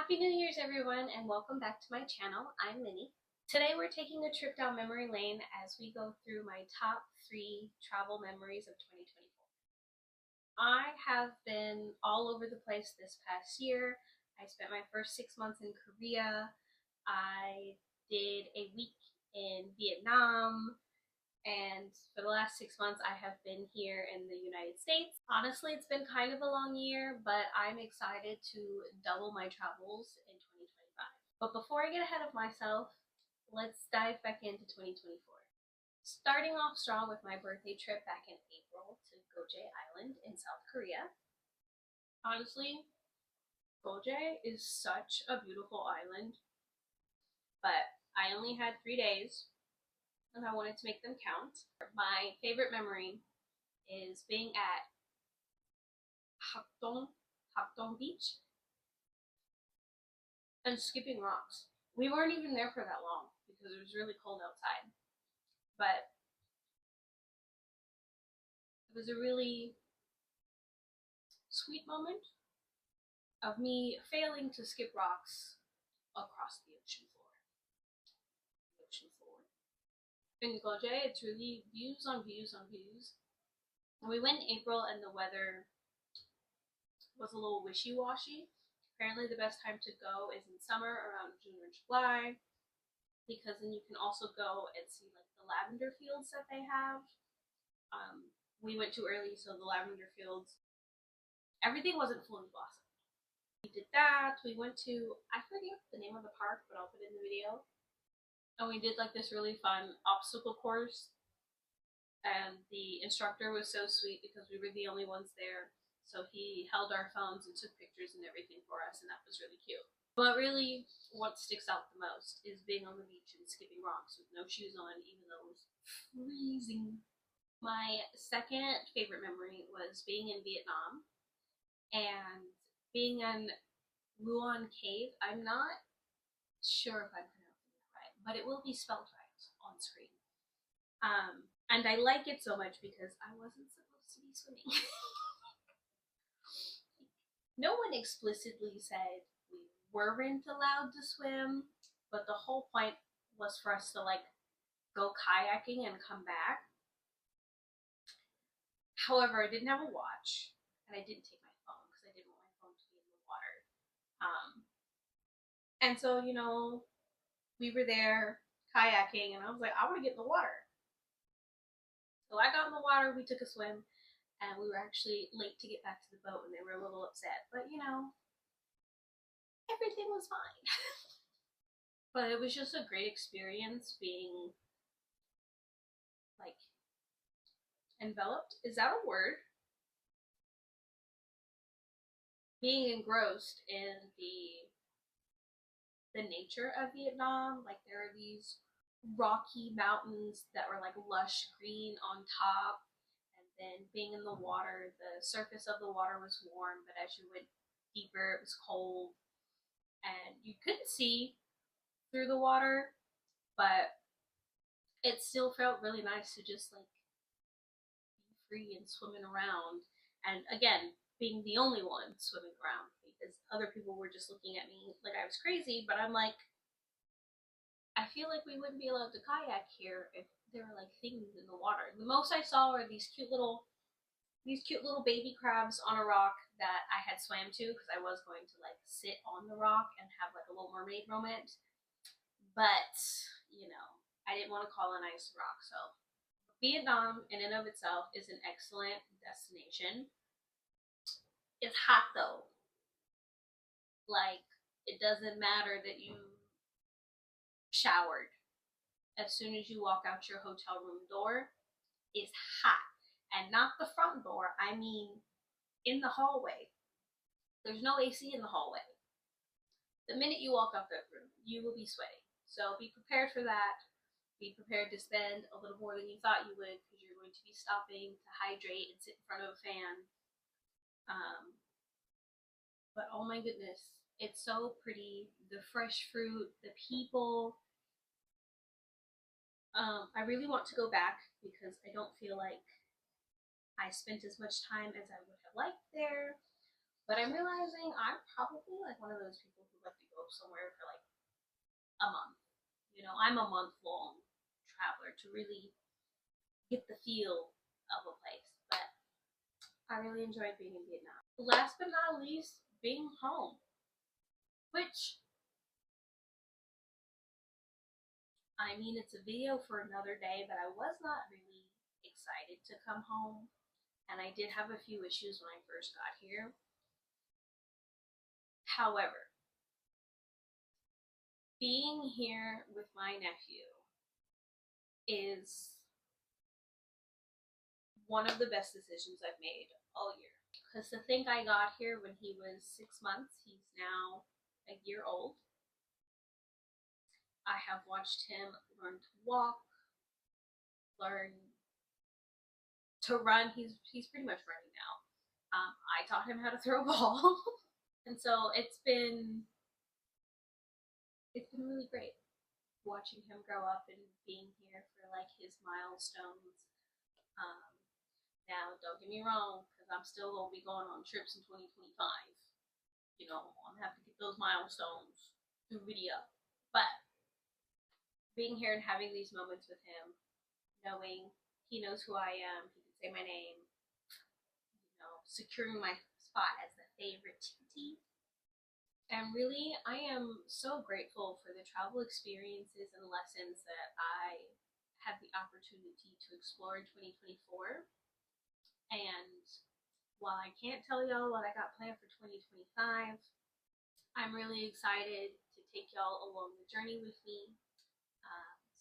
Happy New Year's everyone and welcome back to my channel. I'm Minnie. Today we're taking a trip down memory lane as we go through my top 3 travel memories of 2024. I have been all over the place this past year. I spent my first 6 months in Korea. I did a week in Vietnam. And for the last 6 months, I have been here in the United States. Honestly, it's been kind of a long year, but I'm excited to double my travels in 2025. But before I get ahead of myself, let's dive back into 2024. Starting off strong with my birthday trip back in April to Geoje Island in South Korea. Honestly, Geoje is such a beautiful island, but I only had 3 days and I wanted to make them count. My favorite memory is being at Hakdong Beach and skipping rocks. We weren't even there for that long because it was really cold outside, but it was a really sweet moment of me failing to skip rocks across the ocean floor. In Geoje, it's really views on views on views. We went in April and the weather was a little wishy-washy. Apparently the best time to go is in summer around June or July, because then you can also go and see like the lavender fields that they have. We went too early, so the lavender fields, everything wasn't fully blossomed. We did that. We went to, I forget the name of the park, but I'll put it in the video. And we did like this really fun obstacle course, and the instructor was so sweet because we were the only ones there, so he held our phones and took pictures and everything for us, and that was really cute. But really, what sticks out the most is being on the beach and skipping rocks with no shoes on, even though it was freezing. My second favorite memory was being in Vietnam and being in Luon Cave. I'm not sure if I'm pronouncing it right, but it will be spelled right on screen. And I like it so much because I wasn't supposed to be swimming. No one explicitly said we weren't allowed to swim, but the whole point was for us to like go kayaking and come back. However, I didn't have a watch and I didn't take my phone because I didn't want my phone to be in the water. And so, we were there kayaking and I was like, I want to get in the water. So I got in the water, we took a swim, and we were actually late to get back to the boat and they were a little upset. But everything was fine. But it was just a great experience being like enveloped. Is that a word? Being engrossed in the nature of Vietnam. Like there are these rocky mountains that were like lush green on top, and then being in the water, the surface of the water was warm, but as you went deeper it was cold and you couldn't see through the water, but it still felt really nice to just like be free and swimming around. And again, being the only one swimming around because other people were just looking at me like I was crazy, but I'm like, I feel like we wouldn't be allowed to kayak here if there were like things in the water. The most I saw were these cute little baby crabs on a rock that I had swam to because I was going to like sit on the rock and have like a little mermaid moment. But, I didn't want to colonize the rock. So Vietnam in and of itself is an excellent destination. It's hot though. Like, it doesn't matter that you showered. As soon as you walk out your hotel room door, it's hot. And not the front door, I mean in the hallway. There's no AC in the hallway. The minute you walk out that room, you will be sweating. So be prepared for that. Be prepared to spend a little more than you thought you would because you're going to be stopping to hydrate and sit in front of a fan. But oh my goodness, it's so pretty. The fresh fruit, the people. I really want to go back because I don't feel like I spent as much time as I would have liked there. But I'm realizing I'm probably like one of those people who like to go somewhere for like a month. You know, I'm a month long traveler to really get the feel of a place. But I really enjoyed being in Vietnam. Last but not least, being home, which I mean, it's a video for another day, but I was not really excited to come home. And I did have a few issues when I first got here. However, being here with my nephew is one of the best decisions I've made all year. Because to think I got here when he was 6 months, he's now a year old. I have watched him learn to walk, learn to run. He's pretty much running now. I taught him how to throw a ball, and so it's been really great watching him grow up and being here for like his milestones. Um, Now, don't get me wrong, because I'm still gonna be going on trips in 2025. You know, I'm gonna have to get those milestones through video. But being here and having these moments with him, knowing he knows who I am, he can say my name, securing my spot as the favorite TT. And really, I am so grateful for the travel experiences and lessons that I had the opportunity to explore in 2024. And while I can't tell y'all what I got planned for 2025, I'm really excited to take y'all along the journey with me.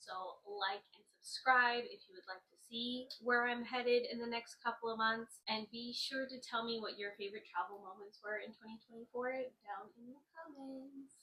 So like and subscribe if you would like to see where I'm headed in the next couple of months. And be sure to tell me what your favorite travel moments were in 2024 down in the comments.